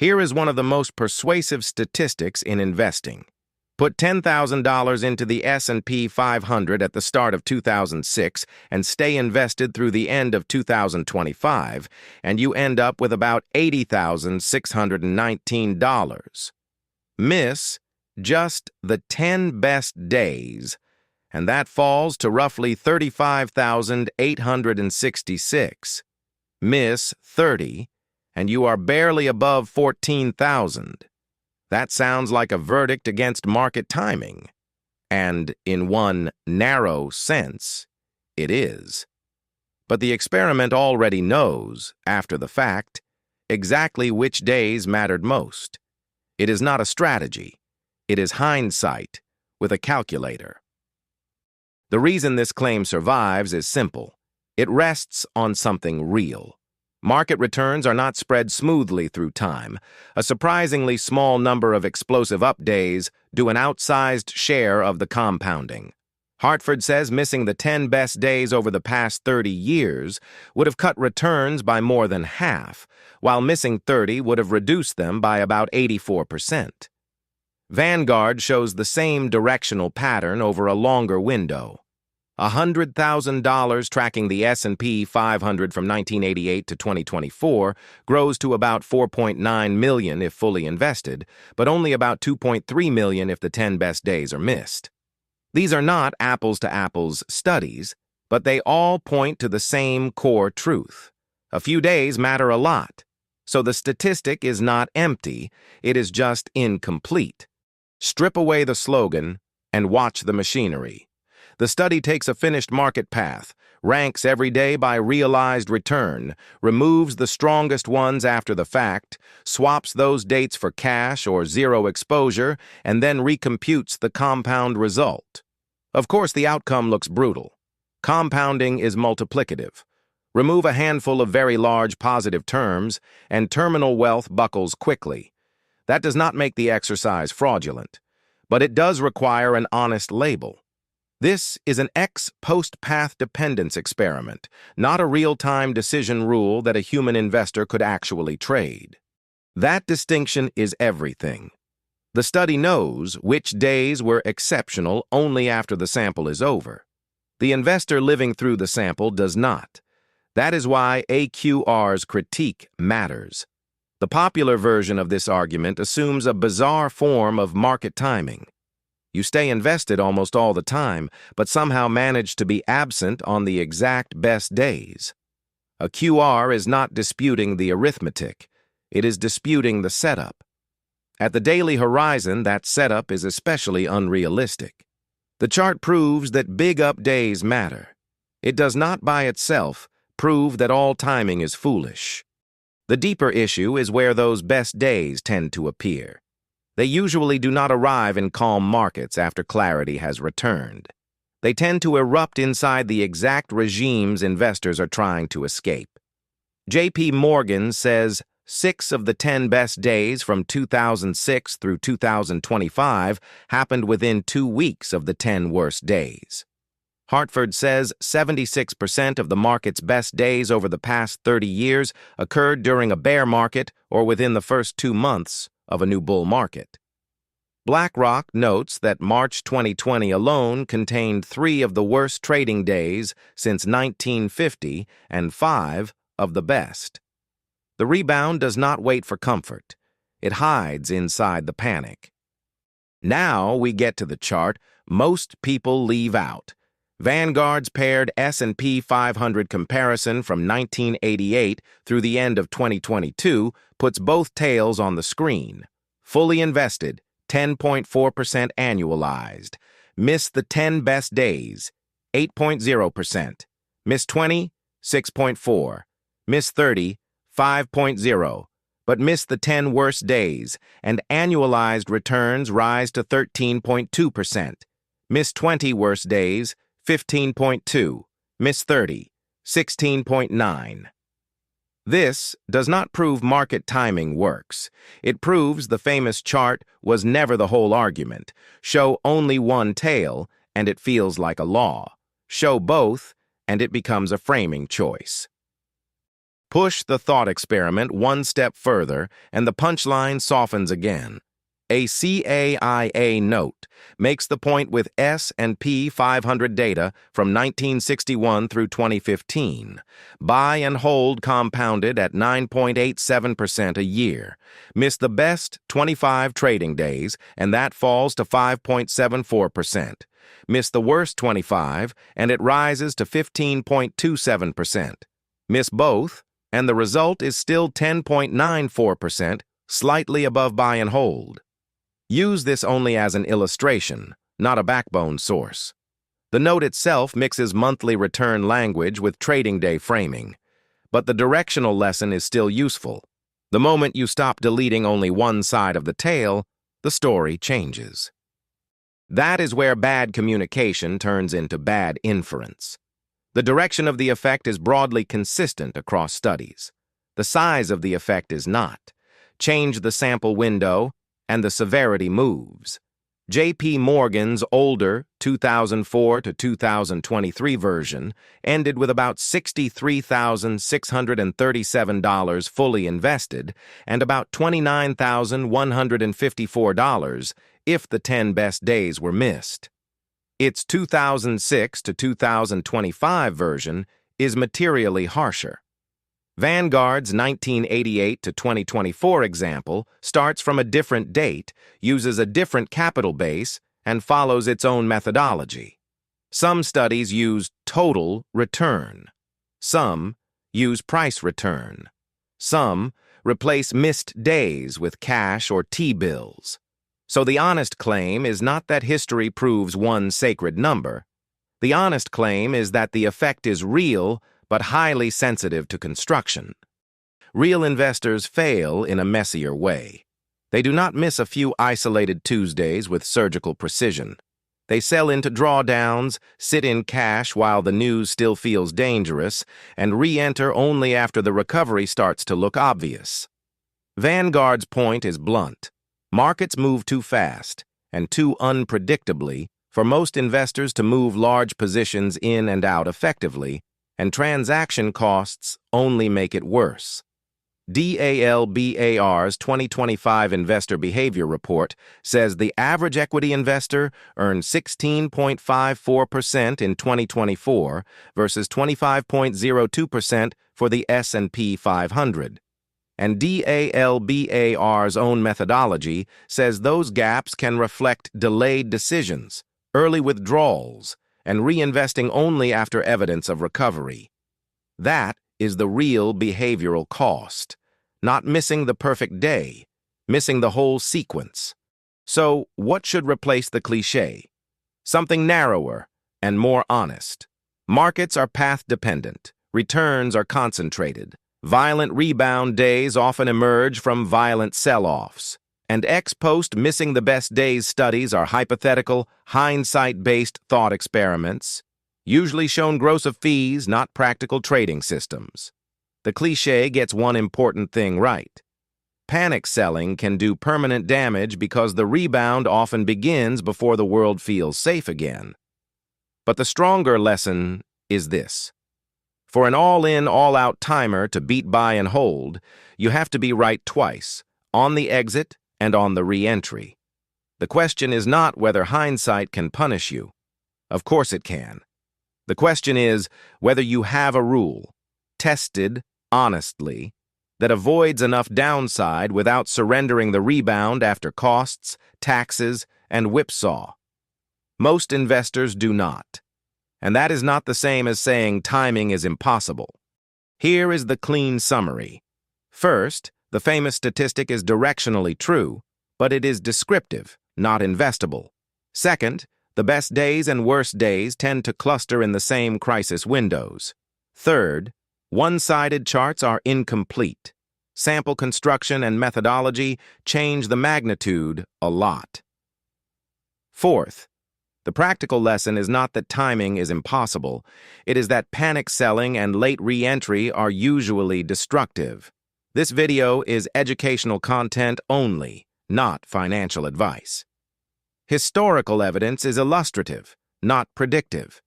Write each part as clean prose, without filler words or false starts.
Here is one of the most persuasive statistics in investing. Put $10,000 into the S&P 500 at the start of 2006 and stay invested through the end of 2025, and you end up with about $80,619. Miss just the 10 best days, and that falls to roughly $35,866. Miss 30, and you are barely above 14,000. That sounds like a verdict against market timing. And in one narrow sense, it is. But the experiment already knows, after the fact, exactly which days mattered most. It is not a strategy. It is hindsight with a calculator. The reason this claim survives is simple. It rests on something real. Market returns are not spread smoothly through time. A surprisingly small number of explosive up days do an outsized share of the compounding. Hartford says missing the 10 best days over the past 30 years would have cut returns by more than half, while missing 30 would have reduced them by about 84%. Vanguard shows the same directional pattern over a longer window. $100,000 tracking the S&P 500 from 1988 to 2024 grows to about $4.9 million if fully invested, but only about $2.3 million if the 10 best days are missed. These are not apples-to-apples studies, but they all point to the same core truth. A few days matter a lot, so the statistic is not empty, it is just incomplete. Strip away the slogan and watch the machinery. The study takes a finished market path, ranks every day by realized return, removes the strongest ones after the fact, swaps those dates for cash or zero exposure, and then recomputes the compound result. Of course, the outcome looks brutal. Compounding is multiplicative. Remove a handful of very large positive terms, and terminal wealth buckles quickly. That does not make the exercise fraudulent, but it does require an honest label. This is an ex-post path dependence experiment, not a real-time decision rule that a human investor could actually trade. That distinction is everything. The study knows which days were exceptional only after the sample is over. The investor living through the sample does not. That is why AQR's critique matters. The popular version of this argument assumes a bizarre form of market timing. You stay invested almost all the time, but somehow manage to be absent on the exact best days. A QR is not disputing the arithmetic. It is disputing the setup. At the daily horizon, that setup is especially unrealistic. The chart proves that big up days matter. It does not by itself prove that all timing is foolish. The deeper issue is where those best days tend to appear. They usually do not arrive in calm markets after clarity has returned. They tend to erupt inside the exact regimes investors are trying to escape. J.P. Morgan says 6 of the 10 best days from 2006 through 2025 happened within 2 weeks of the 10 worst days. Hartford says 76% of the market's best days over the past 30 years occurred during a bear market or within the first 2 months of a new bull market. BlackRock notes that March 2020 alone contained 3 of the worst trading days since 1950 and 5 of the best. The rebound does not wait for comfort. It hides inside the panic. Now we get to the chart most people leave out. Vanguard's paired S&P 500 comparison from 1988 through the end of 2022 puts both tails on the screen. Fully invested, 10.4% annualized. Missed the 10 best days, 8.0%. Missed 20, 6.4. Missed 30, 5.0. But missed the 10 worst days, and annualized returns rise to 13.2%. Missed 20 worst days, 15.2. Missed 30, 16.9. This does not prove market timing works. It proves the famous chart was never the whole argument. Show only one tail, and it feels like a law. Show both, and it becomes a framing choice. Push the thought experiment one step further, and the punchline softens again. A CAIA note makes the point with S&P 500 data from 1961 through 2015. Buy and hold compounded at 9.87% a year. Miss the best 25 trading days, and that falls to 5.74%. Miss the worst 25, and it rises to 15.27%. Miss both, and the result is still 10.94%, slightly above buy and hold. Use this only as an illustration, not a backbone source. The note itself mixes monthly return language with trading day framing, but the directional lesson is still useful. The moment you stop deleting only one side of the tale, the story changes. That is where bad communication turns into bad inference. The direction of the effect is broadly consistent across studies. The size of the effect is not. Change the sample window, and the severity moves. J.P. Morgan's older 2004 to 2023 version ended with about $63,637 fully invested and about $29,154 if the 10 best days were missed. Its 2006 to 2025 version is materially harsher. Vanguard's 1988 to 2024 example starts from a different date, uses a different capital base, and follows its own methodology. Some studies use total return. Some use price return. Some replace missed days with cash or T-bills. So the honest claim is not that history proves one sacred number. The honest claim is that the effect is real, but highly sensitive to construction. Real investors fail in a messier way. They do not miss a few isolated Tuesdays with surgical precision. They sell into drawdowns, sit in cash while the news still feels dangerous, and re-enter only after the recovery starts to look obvious. Vanguard's point is blunt. Markets move too fast, and too unpredictably, for most investors to move large positions in and out effectively, and transaction costs only make it worse. DALBAR's 2025 Investor Behavior Report says the average equity investor earned 16.54% in 2024 versus 25.02% for the S&P 500. And DALBAR's own methodology says those gaps can reflect delayed decisions, early withdrawals, and reinvesting only after evidence of recovery. That is the real behavioral cost, not missing the perfect day, missing the whole sequence. So, what should replace the cliché? Something narrower and more honest. Markets are path-dependent. Returns are concentrated. Violent rebound days often emerge from violent sell-offs. And ex-post missing the best days studies are hypothetical, hindsight-based thought experiments, usually shown gross of fees, not practical trading systems. The cliché gets one important thing right. Panic selling can do permanent damage because the rebound often begins before the world feels safe again. But the stronger lesson is this. For an all-in, all-out timer to beat buy and hold, you have to be right twice, on the exit and on the re-entry. The question is not whether hindsight can punish you. Of course it can. The question is whether you have a rule, tested honestly, that avoids enough downside without surrendering the rebound after costs, taxes, and whipsaw. Most investors do not. And that is not the same as saying timing is impossible. Here is the clean summary. First, the famous statistic is directionally true, but it is descriptive, not investable. Second, the best days and worst days tend to cluster in the same crisis windows. Third, one-sided charts are incomplete. Sample construction and methodology change the magnitude a lot. Fourth, the practical lesson is not that timing is impossible. It is that panic selling and late re-entry are usually destructive. This video is educational content only, not financial advice. Historical evidence is illustrative, not predictive.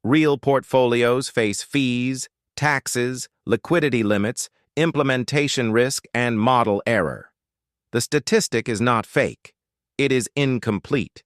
Real portfolios face fees, taxes, liquidity limits, implementation risk, and model error. The statistic is not fake. It is incomplete.